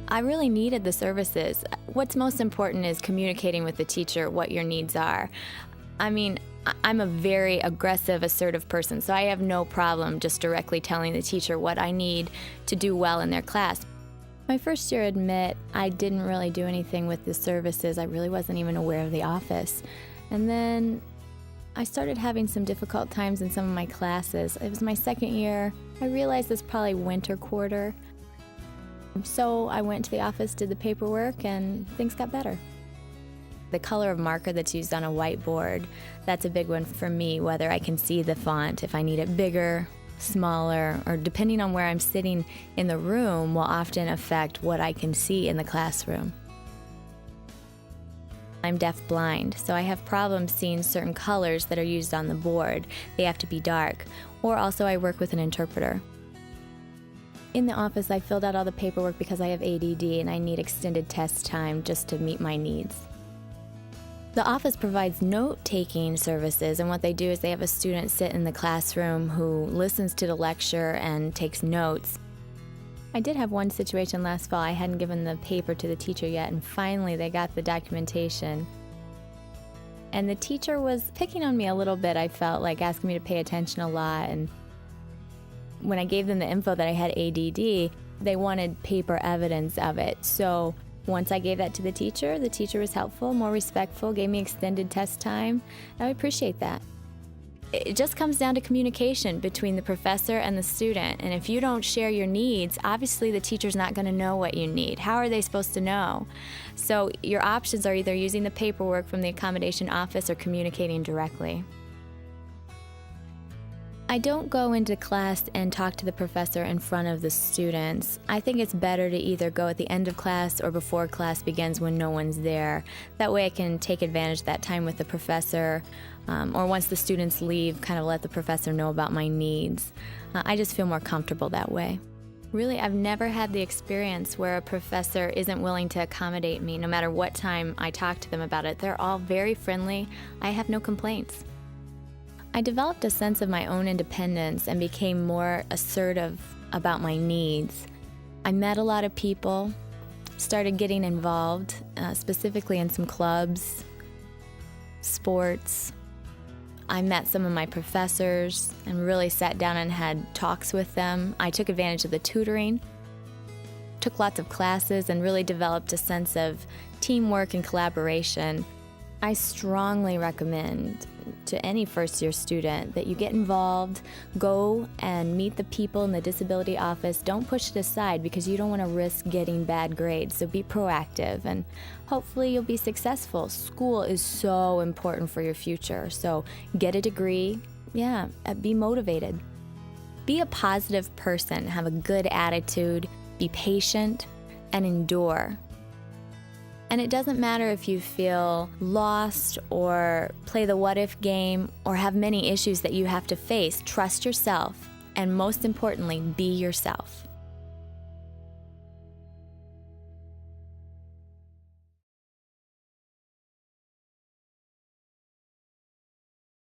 I really needed the services. What's most important is communicating with the teacher what your needs are. I mean, I'm a very aggressive, assertive person, so I have no problem just directly telling the teacher what I need to do well in their class. My first year admit, I didn't really do anything with the services. I really wasn't even aware of the office. And then I started having some difficult times in some of my classes. It was my second year. I realized it's probably winter quarter. So I went to the office, did the paperwork, and things got better. The color of marker that's used on a whiteboard, that's a big one for me, whether I can see the font, if I need it bigger, smaller, or depending on where I'm sitting in the room will often affect what I can see in the classroom. I'm deaf-blind, so I have problems seeing certain colors that are used on the board. They have to be dark, or also I work with an interpreter. In the office, I filled out all the paperwork because I have ADD and I need extended test time just to meet my needs. The office provides note-taking services, and what they do is they have a student sit in the classroom who listens to the lecture and takes notes. I did have one situation last fall. I hadn't given the paper to the teacher yet, and finally they got the documentation. And the teacher was picking on me a little bit, I felt like, asking me to pay attention a lot. And when I gave them the info that I had ADD, they wanted paper evidence of it. So once I gave that to the teacher was helpful, more respectful, gave me extended test time. I appreciate that. It just comes down to communication between the professor and the student. And if you don't share your needs, obviously the teacher's not going to know what you need. How are they supposed to know? So your options are either using the paperwork from the accommodation office or communicating directly. I don't go into class and talk to the professor in front of the students. I think it's better to either go at the end of class or before class begins when no one's there. That way I can take advantage of that time with the professor, or once the students leave, kind of let the professor know about my needs. I just feel more comfortable that way. Really, I've never had the experience where a professor isn't willing to accommodate me no matter what time I talk to them about it. They're all very friendly. I have no complaints. I developed a sense of my own independence and became more assertive about my needs. I met a lot of people, started getting involved, specifically in some clubs, sports. I met some of my professors and really sat down and had talks with them. I took advantage of the tutoring, took lots of classes, and really developed a sense of teamwork and collaboration. I strongly recommend to any first-year student that you get involved, go and meet the people in the disability office. Don't push it aside because you don't want to risk getting bad grades. So be proactive and hopefully you'll be successful. School is so important for your future. So get a degree. Be motivated. Be a positive person. Have a good attitude. Be patient and endure. And it doesn't matter if you feel lost or play the what-if game or have many issues that you have to face. Trust yourself, and most importantly, be yourself.